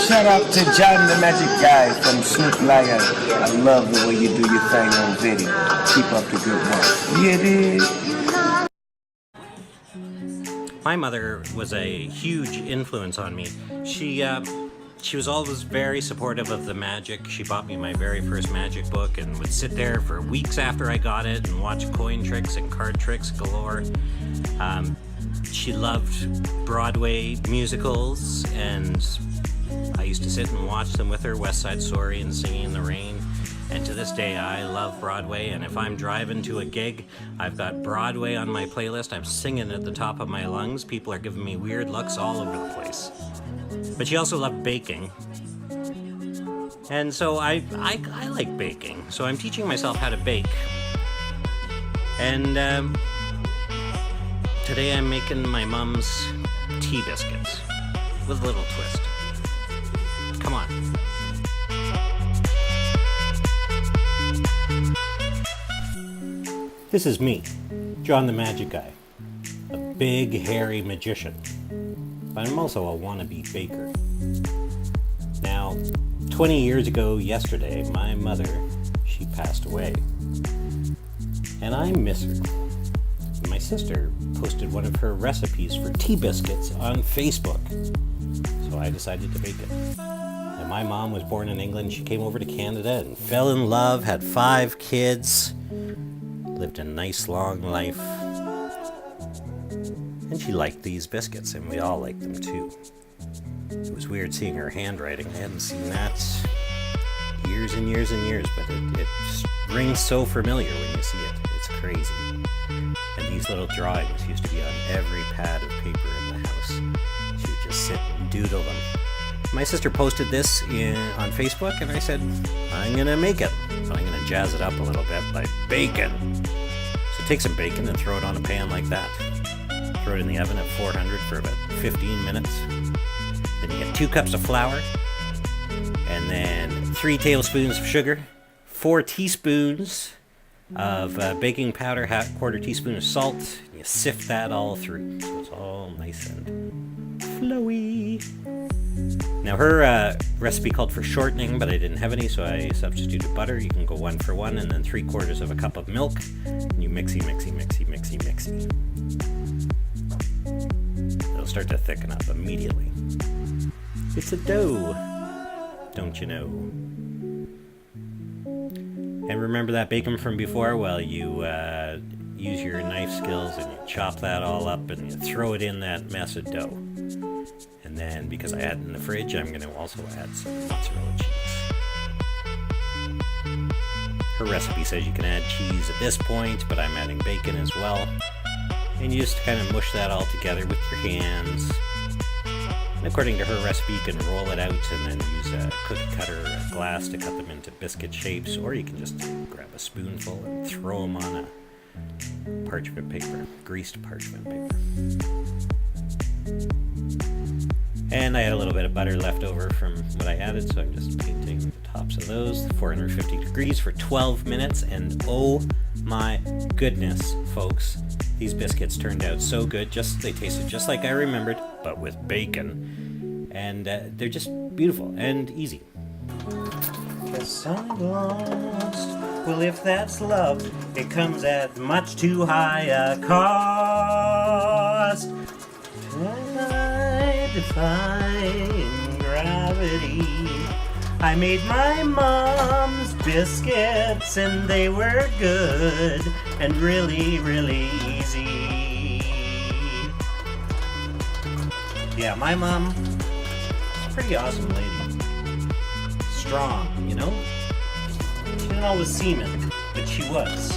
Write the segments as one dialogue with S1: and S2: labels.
S1: Shout out to John the Magic Guy from Snoop Lion. I love the way you do your thing on video. Keep up the good work. You dig?
S2: My mother was a huge influence on me. She was always very supportive of the magic. She bought me my very first magic book and would sit there for weeks after I got it and watch coin tricks and card tricks galore. She loved Broadway musicals, and I used to sit and watch them with her, West Side Story and Singing in the Rain. And to this day, I love Broadway, and if I'm driving to a gig, I've got Broadway on my playlist. I'm singing at the top of my lungs. People are giving me weird looks all over the place. But she also loved baking. And so I like baking. So I'm teaching myself how to bake. And today I'm making my mom's tea biscuits with a little twist. Come on. This is me, John the Magic Guy, a big, hairy magician. But I'm also a wannabe baker. Now, 20 years ago yesterday, my mother, she passed away. And I miss her. My sister posted one of her recipes for tea biscuits on Facebook. So I decided to bake it. And my mom was born in England. She came over to Canada and fell in love, had 5 kids, lived a nice long life. And she liked these biscuits, and we all liked them too. It was weird seeing her handwriting. I hadn't seen that years and years and years, but it rings so familiar when you see it. It's crazy. And these little drawings used to be on every pad of paper in the house. She would just sit and doodle them. My sister posted this on Facebook, and I said, I'm going to make it, but I'm going to jazz it up a little bit by bacon. So take some bacon and throw it on a pan like that. Throw it in the oven at 400 for about 15 minutes. Then you get 2 cups of flour, and then 3 tablespoons of sugar, 4 teaspoons of baking powder, quarter teaspoon of salt. And you sift that all through, so it's all nice and flowy. Now her recipe called for shortening, but I didn't have any, so I substituted butter. You can go 1 for 1, and then 3/4 of a cup of milk. And you mixy. It'll start to thicken up immediately. It's a dough, don't you know? And remember that bacon from before? Well, you use your knife skills and you chop that all up and you throw it in that mess of dough. And then, because I had it in the fridge, I'm going to also add some mozzarella cheese. Her recipe says you can add cheese at this point, but I'm adding bacon as well. And you just kind of mush that all together with your hands. And according to her recipe, you can roll it out and then use a cookie cutter or a glass to cut them into biscuit shapes, or you can just grab a spoonful and throw them on a parchment paper, greased parchment paper. And I had a little bit of butter left over from what I added, so I'm just painting the tops of those, 450 degrees for 12 minutes, and oh my goodness, folks, these biscuits turned out so good. They tasted just like I remembered, but with bacon, and they're just beautiful and easy. 'Cause I'm lost. Well, if that's love, it comes at much too high a cost. I defying gravity. I made my mom's biscuits, and they were good and really, really easy. Yeah, my mom, pretty awesome lady. Strong, you know? She didn't always seem it, but she was.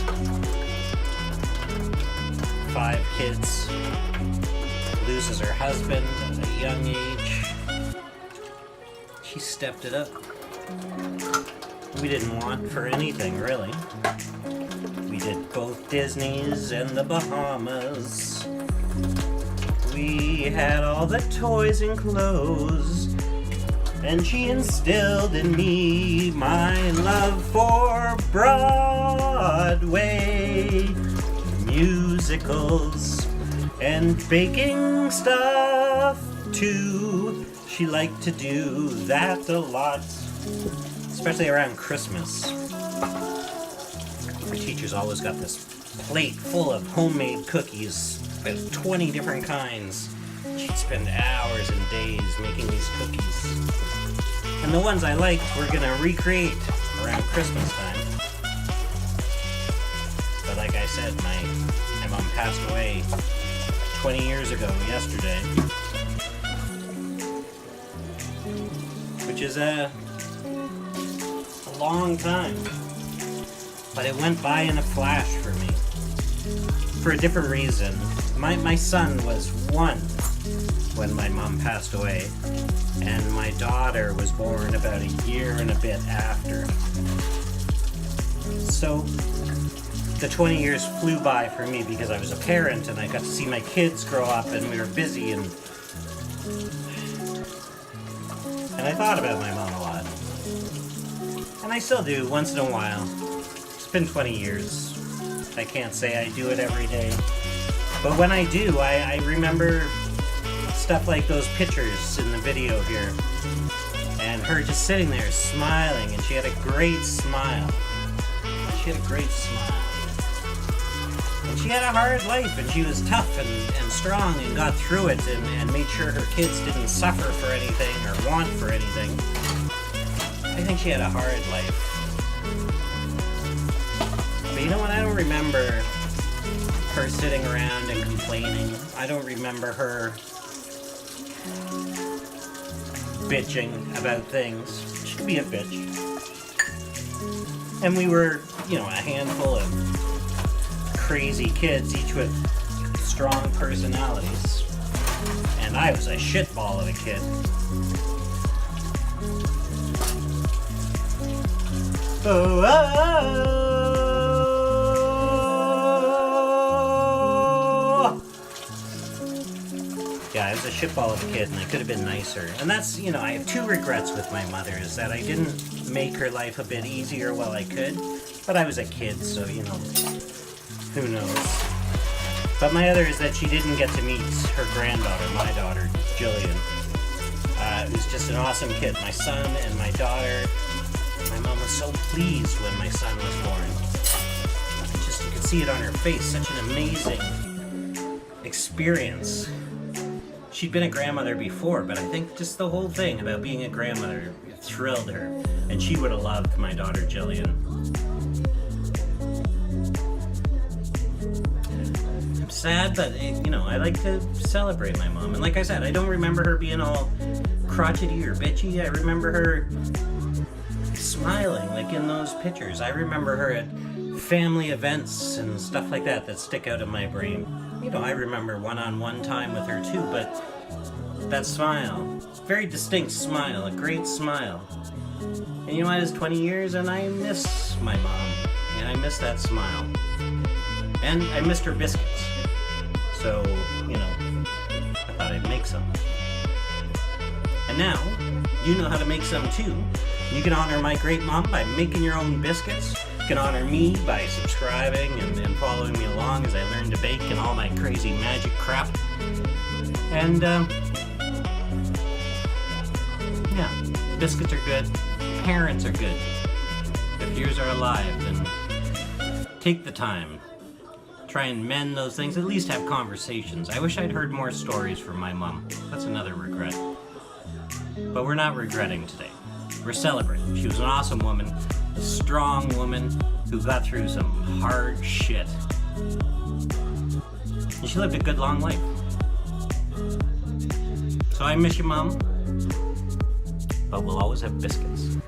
S2: 5 kids. Loses her husband at a young age. She stepped it up. We didn't want for anything, really. We did both Disney's and the Bahamas. We had all the toys and clothes, and she instilled in me my love for Broadway musicals and baking stuff to She liked to do that a lot, especially around Christmas. Our teachers always got this plate full of homemade cookies, about 20 different kinds. She'd spend hours and days making these cookies. And the ones I liked we're gonna recreate around Christmas time. But like I said, my mom passed away 20 years ago yesterday. Which is a long time. But it went by in a flash for me. For a different reason. My son was 1 when my mom passed away, and my daughter was born about a year and a bit after. So the 20 years flew by for me because I was a parent and I got to see my kids grow up and we were busy, and I thought about my mom a lot. And I still do once in a while. It's been 20 years. I can't say I do it every day. But when I do, I remember stuff like those pictures in the video here. And her just sitting there smiling, and she had a great smile. She had a great smile. And she had a hard life, and she was tough and strong and got through it and made sure her kids didn't suffer for anything or want for anything. I think she had a hard life. But you know what? I don't remember her sitting around and complaining. I don't remember her bitching about things. She could be a bitch. And we were, a handful of crazy kids, each with strong personalities. And I was a shitball of a kid. Oh, yeah, I was a shitball of a kid, and I could have been nicer. And that's, I have 2 regrets with my mother, is that I didn't make her life a bit easier while I could. But I was a kid, so, who knows. But my other is that she didn't get to meet her granddaughter, my daughter, Jillian. It was just an awesome kid. My son and my daughter. My mom was so pleased when my son was born. You could see it on her face. Such an amazing experience. She'd been a grandmother before, but I think just the whole thing about being a grandmother thrilled her. And she would have loved my daughter, Jillian. I'm sad, but, I like to celebrate my mom. And like I said, I don't remember her being all crotchety or bitchy. I remember her smiling, like in those pictures. I remember her at family events and stuff like that stick out in my brain. I remember one-on-one time with her too, but that smile, very distinct smile, a great smile. And you know what, it's 20 years and I miss my mom, and I miss that smile. And I missed her biscuits. So, I thought I'd make some. And now, you know how to make some too. You can honor my great mom by making your own biscuits. You can honor me by subscribing and following me along as I learn to bake and all my crazy magic crap. And, biscuits are good. Parents are good. If yours are alive, then take the time. Try and mend those things. At least have conversations. I wish I'd heard more stories from my mom. That's another regret. But we're not regretting today. We're celebrating. She was an awesome woman, a strong woman who got through some hard shit. And she lived a good long life. So I miss you, Mom. But we'll always have biscuits.